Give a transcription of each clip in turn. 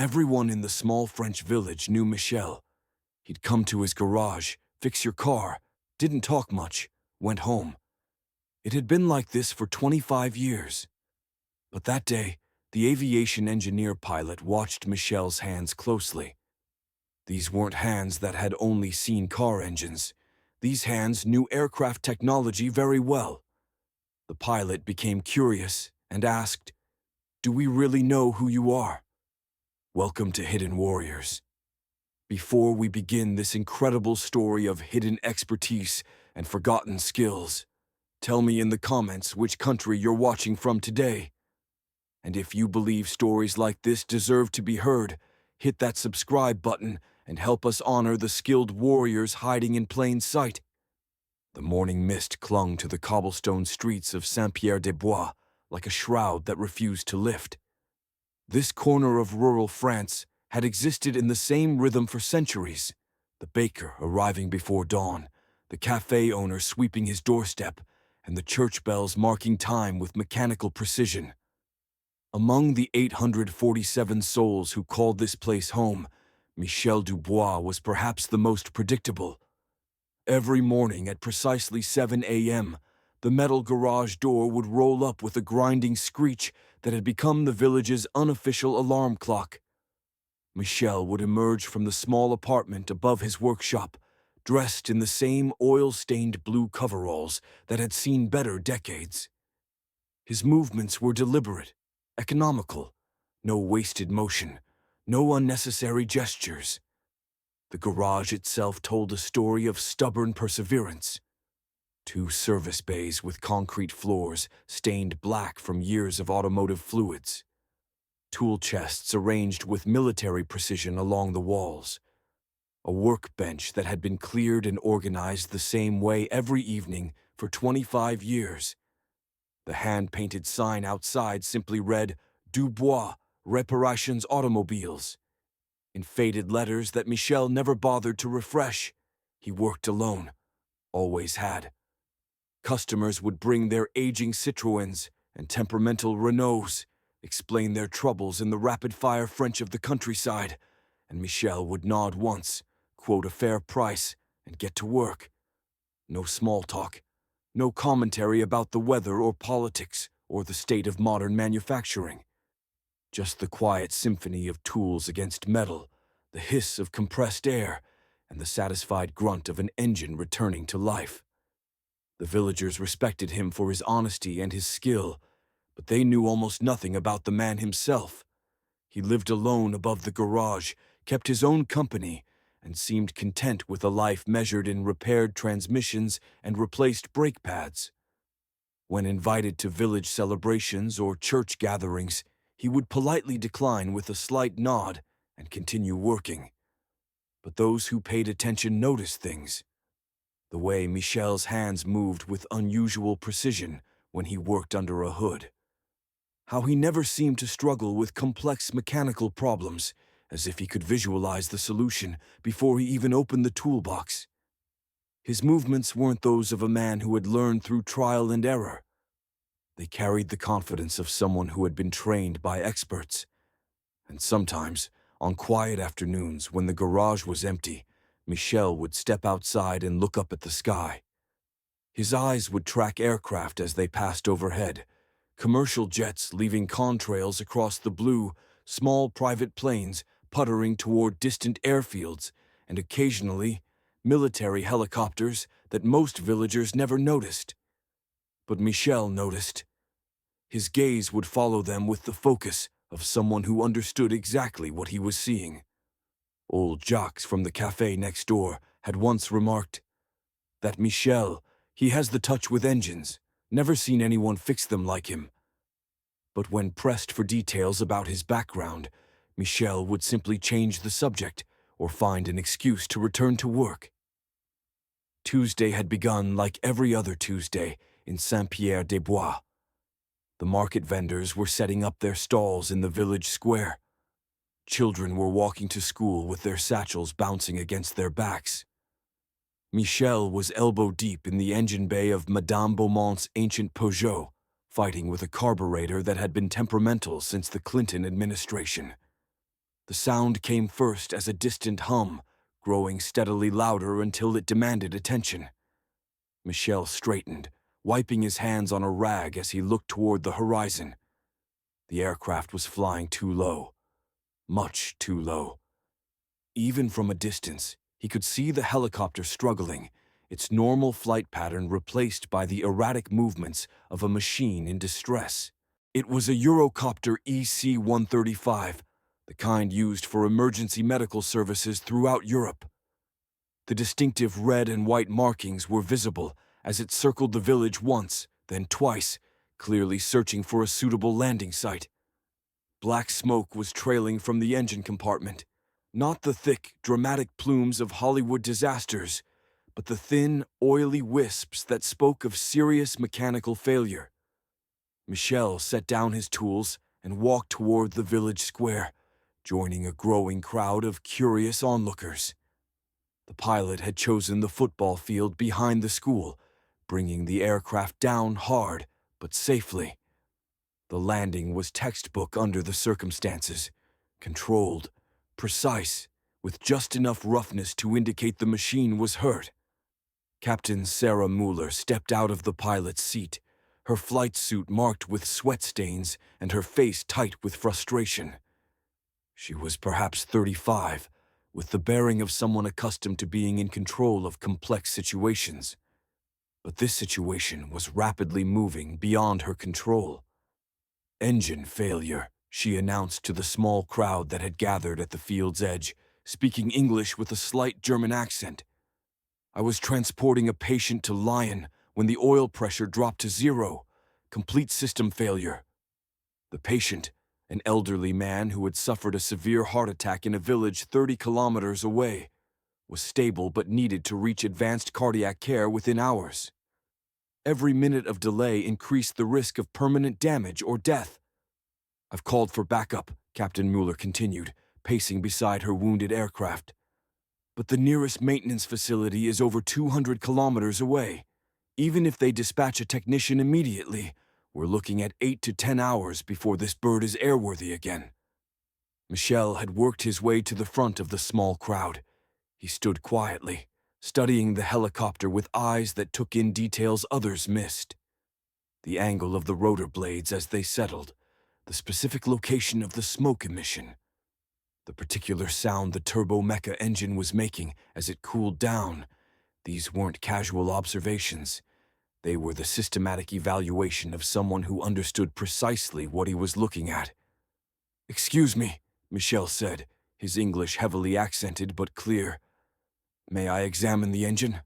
Everyone in the small French village knew Michel. He'd come to his garage, fix your car, didn't talk much, went home. It had been like this for 25 years. But that day, the aviation engineer pilot watched Michel's hands closely. These weren't hands that had only seen car engines. These hands knew aircraft technology very well. The pilot became curious and asked, "Do we really know who you are?" Welcome to Hidden Warriors. Before we begin this incredible story of hidden expertise and forgotten skills, tell me in the comments which country you're watching from today. And if you believe stories like this deserve to be heard, hit that subscribe button and help us honor the skilled warriors hiding in plain sight. The morning mist clung to the cobblestone streets of Saint-Pierre-des-Bois like a shroud that refused to lift. This corner of rural France had existed in the same rhythm for centuries, the baker arriving before dawn, the cafe owner sweeping his doorstep, and the church bells marking time with mechanical precision. Among the 847 souls who called this place home, Michel Dubois was perhaps the most predictable. Every morning at precisely 7 a.m., the metal garage door would roll up with a grinding screech that had become the village's unofficial alarm clock. Michel would emerge from the small apartment above his workshop, dressed in the same oil-stained blue coveralls that had seen better decades. His movements were deliberate, economical, no wasted motion, no unnecessary gestures. The garage itself told a story of stubborn perseverance. 2 service bays with concrete floors stained black from years of automotive fluids. Tool chests arranged with military precision along the walls. A workbench that had been cleared and organized the same way every evening for 25 years. The hand-painted sign outside simply read, "Dubois, Reparations Automobiles." In faded letters that Michel never bothered to refresh. He worked alone, always had. Customers would bring their aging Citroëns and temperamental Renaults, explain their troubles in the rapid-fire French of the countryside, and Michel would nod once, quote a fair price, and get to work. No small talk, no commentary about the weather or politics or the state of modern manufacturing. Just the quiet symphony of tools against metal, the hiss of compressed air, and the satisfied grunt of an engine returning to life. The villagers respected him for his honesty and his skill, but they knew almost nothing about the man himself. He lived alone above the garage, kept his own company, and seemed content with a life measured in repaired transmissions and replaced brake pads. When invited to village celebrations or church gatherings, he would politely decline with a slight nod and continue working. But those who paid attention noticed things. The way Michel's hands moved with unusual precision when he worked under a hood. How he never seemed to struggle with complex mechanical problems, as if he could visualize the solution before he even opened the toolbox. His movements weren't those of a man who had learned through trial and error. They carried the confidence of someone who had been trained by experts. And sometimes, on quiet afternoons when the garage was empty, Michel would step outside and look up at the sky. His eyes would track aircraft as they passed overhead, commercial jets leaving contrails across the blue, small private planes puttering toward distant airfields, and occasionally, military helicopters that most villagers never noticed. But Michel noticed. His gaze would follow them with the focus of someone who understood exactly what he was seeing. Old Jacques from the cafe next door had once remarked, "That Michel, he has the touch with engines, never seen anyone fix them like him." But when pressed for details about his background, Michel would simply change the subject or find an excuse to return to work. Tuesday had begun like every other Tuesday in Saint-Pierre-des-Bois. The market vendors were setting up their stalls in the village square. Children were walking to school with their satchels bouncing against their backs. Michel was elbow-deep in the engine bay of Madame Beaumont's ancient Peugeot, fighting with a carburetor that had been temperamental since the Clinton administration. The sound came first as a distant hum, growing steadily louder until it demanded attention. Michel straightened, wiping his hands on a rag as he looked toward the horizon. The aircraft was flying too low. Much too low. Even from a distance, he could see the helicopter struggling, its normal flight pattern replaced by the erratic movements of a machine in distress. It was a Eurocopter EC-135, the kind used for emergency medical services throughout Europe. The distinctive red and white markings were visible as it circled the village once, then twice, clearly searching for a suitable landing site. Black smoke was trailing from the engine compartment, not the thick, dramatic plumes of Hollywood disasters, but the thin, oily wisps that spoke of serious mechanical failure. Michel set down his tools and walked toward the village square, joining a growing crowd of curious onlookers. The pilot had chosen the football field behind the school, bringing the aircraft down hard but safely. The landing was textbook under the circumstances, controlled, precise, with just enough roughness to indicate the machine was hurt. Captain Sarah Mueller stepped out of the pilot's seat, her flight suit marked with sweat stains and her face tight with frustration. She was perhaps 35, with the bearing of someone accustomed to being in control of complex situations. But this situation was rapidly moving beyond her control. "Engine failure," she announced to the small crowd that had gathered at the field's edge, speaking English with a slight German accent. "I was transporting a patient to Lyon when the oil pressure dropped to 0. Complete system failure." The patient, an elderly man who had suffered a severe heart attack in a village 30 kilometers away, was stable but needed to reach advanced cardiac care within hours. Every minute of delay increased the risk of permanent damage or death. "I've called for backup," Captain Mueller continued, pacing beside her wounded aircraft. "But the nearest maintenance facility is over 200 kilometers away. Even if they dispatch a technician immediately, we're looking at 8 to 10 hours before this bird is airworthy again." Michel had worked his way to the front of the small crowd. He stood quietly, studying the helicopter with eyes that took in details others missed. The angle of the rotor blades as they settled, the specific location of the smoke emission, the particular sound the turbo-mecha engine was making as it cooled down. These weren't casual observations. They were the systematic evaluation of someone who understood precisely what he was looking at. "Excuse me," Michel said, his English heavily accented but clear. "May I examine the engine?"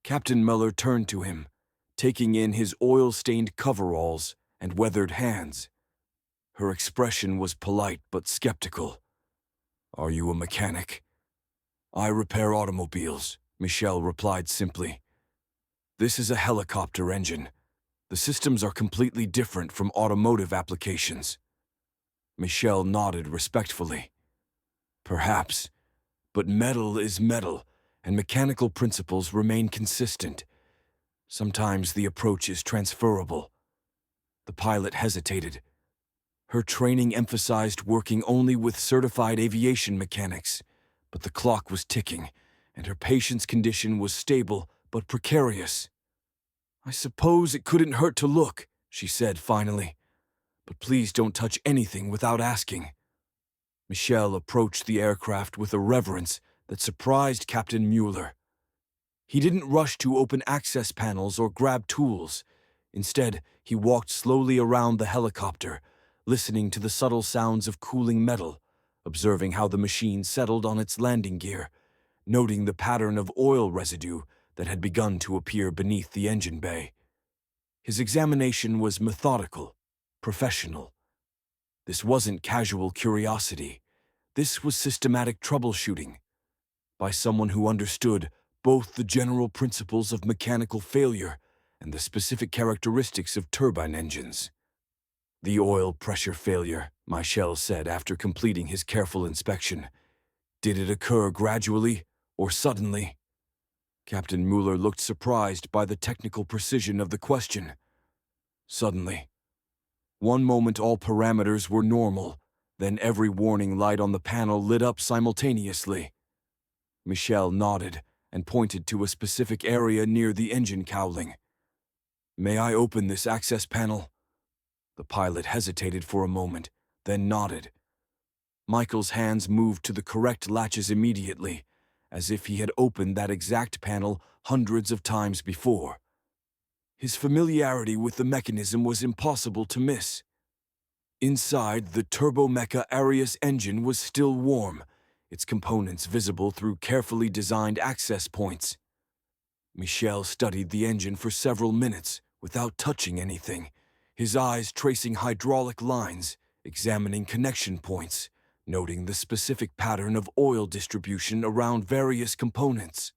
Captain Mueller turned to him, taking in his oil-stained coveralls and weathered hands. Her expression was polite but skeptical. "Are you a mechanic?" "I repair automobiles," Michel replied simply. "This is a helicopter engine. The systems are completely different from automotive applications." Michel nodded respectfully. "Perhaps, but metal is metal, and mechanical principles remain consistent. Sometimes the approach is transferable." The pilot hesitated. Her training emphasized working only with certified aviation mechanics, but the clock was ticking, and her patient's condition was stable but precarious. "I suppose it couldn't hurt to look," she said finally. "But please don't touch anything without asking." Michel approached the aircraft with a reverence that surprised Captain Mueller. He didn't rush to open access panels or grab tools. Instead, he walked slowly around the helicopter, listening to the subtle sounds of cooling metal, observing how the machine settled on its landing gear, noting the pattern of oil residue that had begun to appear beneath the engine bay. His examination was methodical, professional. This wasn't casual curiosity. This was systematic troubleshooting by someone who understood both the general principles of mechanical failure and the specific characteristics of turbine engines. "The oil pressure failure," Michel said after completing his careful inspection. "Did it occur gradually or suddenly?" Captain Mueller looked surprised by the technical precision of the question. "Suddenly. One moment all parameters were normal, Then every warning light on the panel lit up simultaneously. Michel nodded and pointed to a specific area near the engine cowling. "May I open this access panel?" The pilot hesitated for a moment, then nodded. Michael's hands moved to the correct latches immediately, as if he had opened that exact panel hundreds of times before. His familiarity with the mechanism was impossible to miss. Inside, the Turbomeca Arius engine was still warm, its components visible through carefully designed access points. Michel studied the engine for several minutes without touching anything, his eyes tracing hydraulic lines, examining connection points, noting the specific pattern of oil distribution around various components.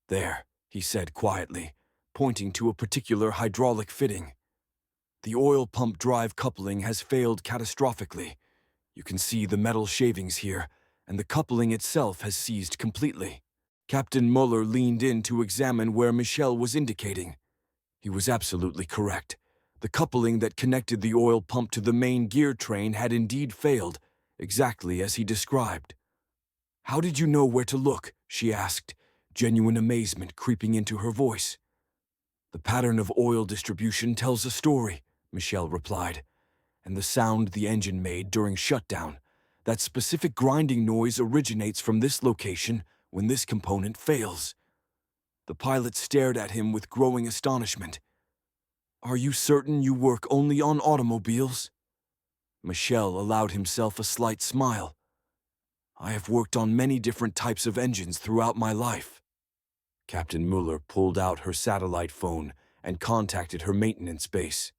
"There," he said quietly, pointing to a particular hydraulic fitting. "The oil pump drive coupling has failed catastrophically. You can see the metal shavings here, and the coupling itself has seized completely." Captain Muller leaned in to examine where Michel was indicating. He was absolutely correct. The coupling that connected the oil pump to the main gear train had indeed failed, exactly as he described. "How did you know where to look?" she asked, genuine amazement creeping into her voice. "The pattern of oil distribution tells a story," Michel replied, "and the sound the engine made during shutdown. That specific grinding noise originates from this location when this component fails." The pilot stared at him with growing astonishment. "Are you certain you work only on automobiles?" Michel allowed himself a slight smile. "I have worked on many different types of engines throughout my life." Captain Muller pulled out her satellite phone and contacted her maintenance base.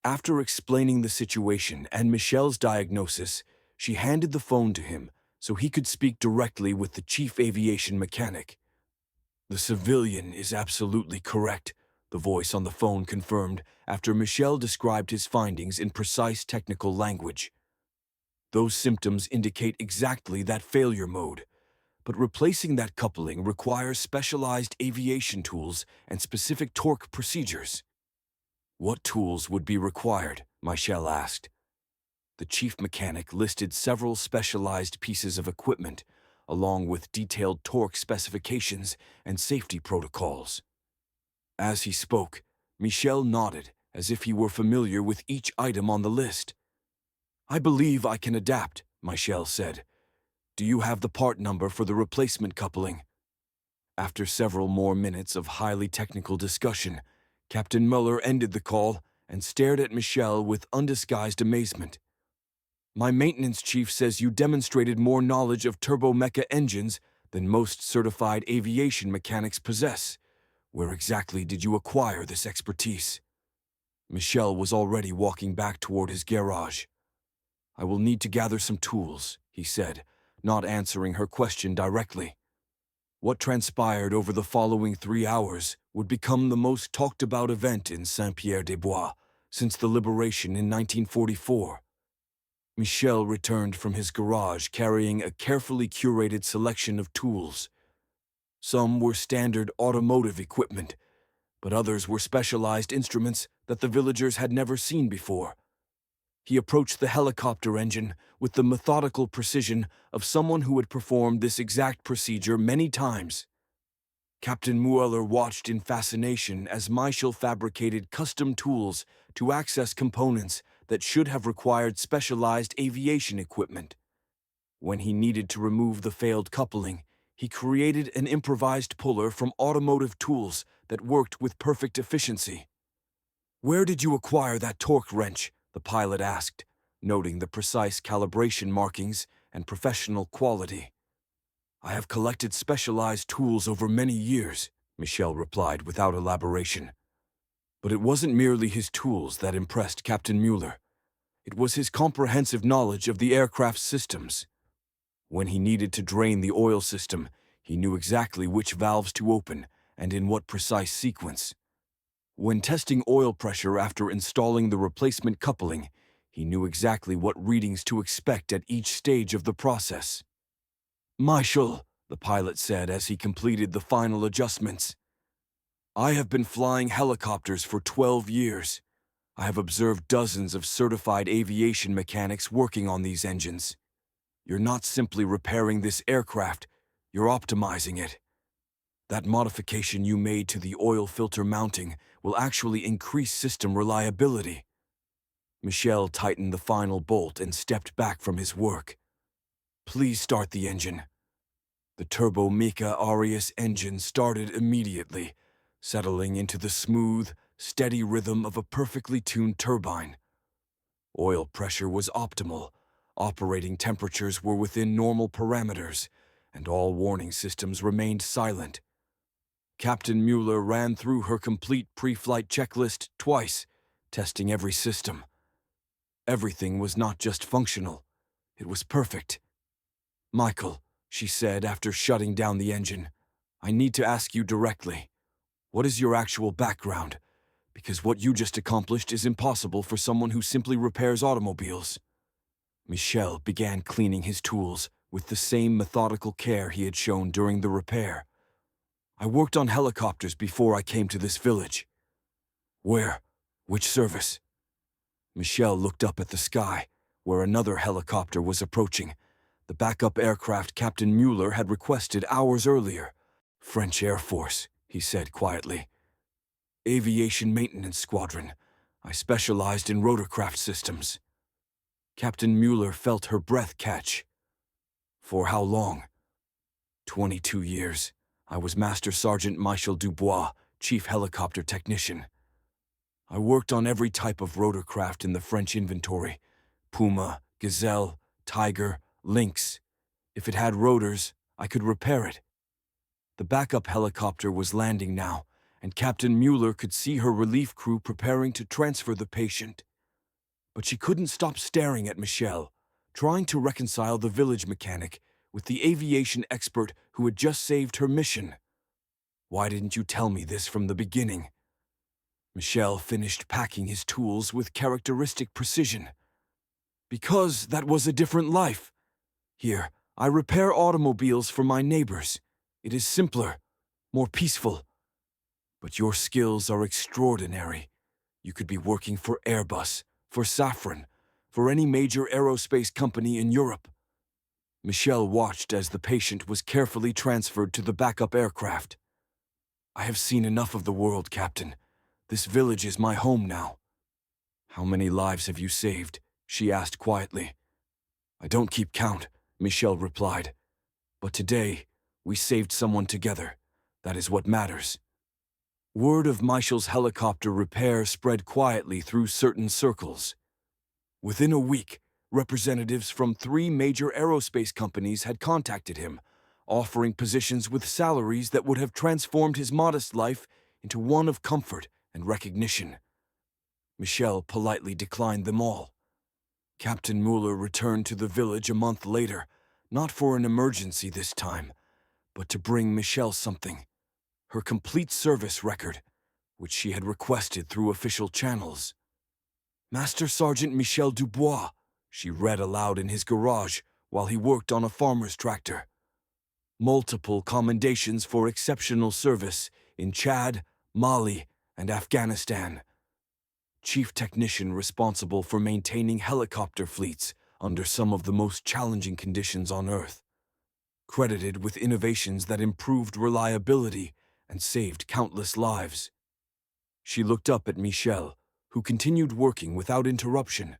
After explaining the situation and Michel's diagnosis, she handed the phone to him so he could speak directly with the chief aviation mechanic. "The civilian is absolutely correct," the voice on the phone confirmed after Michel described his findings in precise technical language. "Those symptoms indicate exactly that failure mode, but replacing that coupling requires specialized aviation tools and specific torque procedures." "What tools would be required?" Michel asked. The chief mechanic listed several specialized pieces of equipment, along with detailed torque specifications and safety protocols. As he spoke, Michel nodded as if he were familiar with each item on the list. "I believe I can adapt," Michel said. "Do you have the part number for the replacement coupling?" After several more minutes of highly technical discussion, Captain Muller ended the call and stared at Michel with undisguised amazement. "My maintenance chief says you demonstrated more knowledge of turbomecha engines than most certified aviation mechanics possess. Where exactly did you acquire this expertise?" Michel was already walking back toward his garage. "I will need to gather some tools," he said, not answering her question directly. What transpired over the following 3 hours would become the most talked-about event in Saint-Pierre-des-Bois since the liberation in 1944. Michel returned from his garage carrying a carefully curated selection of tools. Some were standard automotive equipment, but others were specialized instruments that the villagers had never seen before. He approached the helicopter engine with the methodical precision of someone who had performed this exact procedure many times. Captain Mueller watched in fascination as Michel fabricated custom tools to access components that should have required specialized aviation equipment. When he needed to remove the failed coupling, he created an improvised puller from automotive tools that worked with perfect efficiency. "Where did you acquire that torque wrench?" the pilot asked, noting the precise calibration markings and professional quality. "I have collected specialized tools over many years," Michel replied without elaboration. But it wasn't merely his tools that impressed Captain Mueller. It was his comprehensive knowledge of the aircraft's systems. When he needed to drain the oil system, he knew exactly which valves to open and in what precise sequence. When testing oil pressure after installing the replacement coupling, he knew exactly what readings to expect at each stage of the process. "Michel," the pilot said as he completed the final adjustments, "I have been flying helicopters for 12 years. I have observed dozens of certified aviation mechanics working on these engines. You're not simply repairing this aircraft, you're optimizing it. That modification you made to the oil filter mounting will actually increase system reliability. Michel tightened the final bolt and stepped back from his work. Please start the engine. The Turbo Mika Arias engine started immediately, settling into the smooth, steady rhythm of a perfectly tuned turbine. Oil pressure was optimal, operating temperatures were within normal parameters, and all warning systems remained silent. Captain Mueller ran through her complete pre-flight checklist twice, testing every system. Everything was not just functional, it was perfect. Michael, she said after shutting down the engine, I need to ask you directly. What is your actual background? Because what you just accomplished is impossible for someone who simply repairs automobiles. Michel began cleaning his tools with the same methodical care he had shown during the repair. I worked on helicopters before I came to this village. Where? Which service? Michel looked up at the sky, where another helicopter was approaching, the backup aircraft Captain Mueller had requested hours earlier. French Air Force, he said quietly. Aviation Maintenance Squadron. I specialized in rotorcraft systems. Captain Mueller felt her breath catch. For how long? 22 years. I was Master Sergeant Michel Dubois, Chief Helicopter Technician. I worked on every type of rotorcraft in the French inventory. Puma, Gazelle, Tiger, Lynx. If it had rotors, I could repair it. The backup helicopter was landing now, and Captain Mueller could see her relief crew preparing to transfer the patient. But she couldn't stop staring at Michel, trying to reconcile the village mechanic with the aviation expert who had just saved her mission. Why didn't you tell me this from the beginning? Michel finished packing his tools with characteristic precision. Because that was a different life. Here, I repair automobiles for my neighbors. It is simpler, more peaceful. But your skills are extraordinary. You could be working for Airbus, for Safran, for any major aerospace company in Europe. Michel watched as the patient was carefully transferred to the backup aircraft. I have seen enough of the world, Captain. This village is my home now. How many lives have you saved? She asked quietly. I don't keep count, Michel replied. But today, we saved someone together. That is what matters. Word of Michel's helicopter repair spread quietly through certain circles. Within a week, representatives from 3 major aerospace companies had contacted him, offering positions with salaries that would have transformed his modest life into one of comfort and recognition. Michel politely declined them all. Captain Mueller returned to the village a month later, not for an emergency this time, but to bring Michel something. Her complete service record, which she had requested through official channels. Master Sergeant Michel Dubois, she read aloud in his garage while he worked on a farmer's tractor. Multiple commendations for exceptional service in Chad, Mali, and Afghanistan. Chief technician responsible for maintaining helicopter fleets under some of the most challenging conditions on Earth. Credited with innovations that improved reliability and saved countless lives. She looked up at Michel, who continued working without interruption.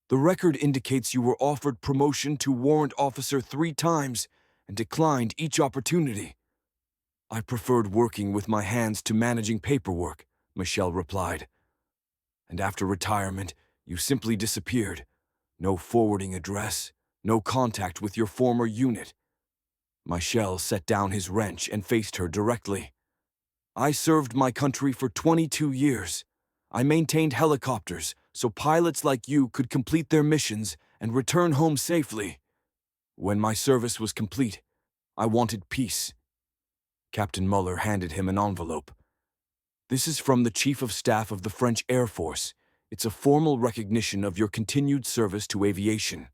The record indicates you were offered promotion to warrant officer 3 times and declined each opportunity. I preferred working with my hands to managing paperwork, Michel replied. And after retirement, you simply disappeared. No forwarding address, no contact with your former unit. Michel set down his wrench and faced her directly. I served my country for 22 years. I maintained helicopters so pilots like you could complete their missions and return home safely. When my service was complete, I wanted peace. Captain Mueller handed him an envelope. This is from the Chief of Staff of the French Air Force. It's a formal recognition of your continued service to aviation.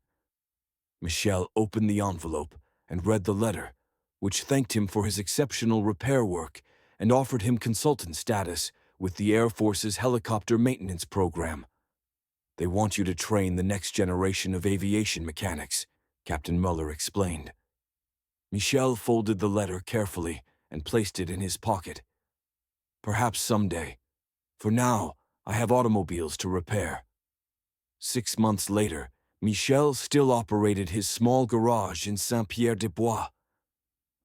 Michel opened the envelope and read the letter, which thanked him for his exceptional repair work and offered him consultant status with the Air Force's helicopter maintenance program. They want you to train the next generation of aviation mechanics, Captain Muller explained. Michel folded the letter carefully and placed it in his pocket. Perhaps someday. For now, I have automobiles to repair. 6 months later, Michel still operated his small garage in Saint-Pierre-des-Bois.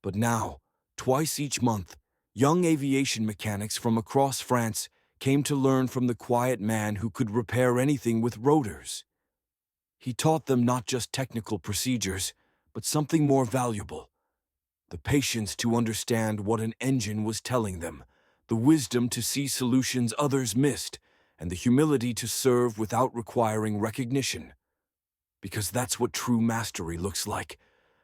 But now, twice each month, young aviation mechanics from across France came to learn from the quiet man who could repair anything with rotors. He taught them not just technical procedures, but something more valuable: the patience to understand what an engine was telling them, the wisdom to see solutions others missed, and the humility to serve without requiring recognition. Because that's what true mastery looks like.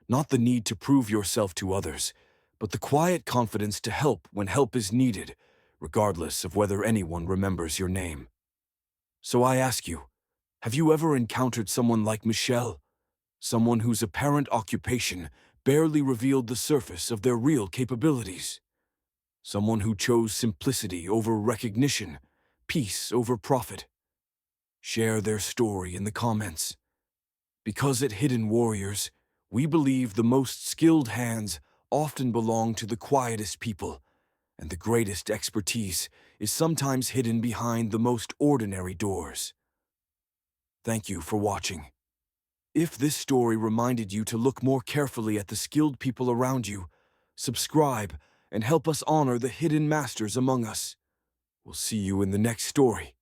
Not the need to prove yourself to others, but the quiet confidence to help when help is needed, regardless of whether anyone remembers your name. So I ask you, have you ever encountered someone like Michel? Someone whose apparent occupation barely revealed the surface of their real capabilities? Someone who chose simplicity over recognition, peace over profit? Share their story in the comments. Because at Hidden Warriors, we believe the most skilled hands often belong to the quietest people, and the greatest expertise is sometimes hidden behind the most ordinary doors. Thank you for watching. If this story reminded you to look more carefully at the skilled people around you, subscribe and help us honor the hidden masters among us. We'll see you in the next story.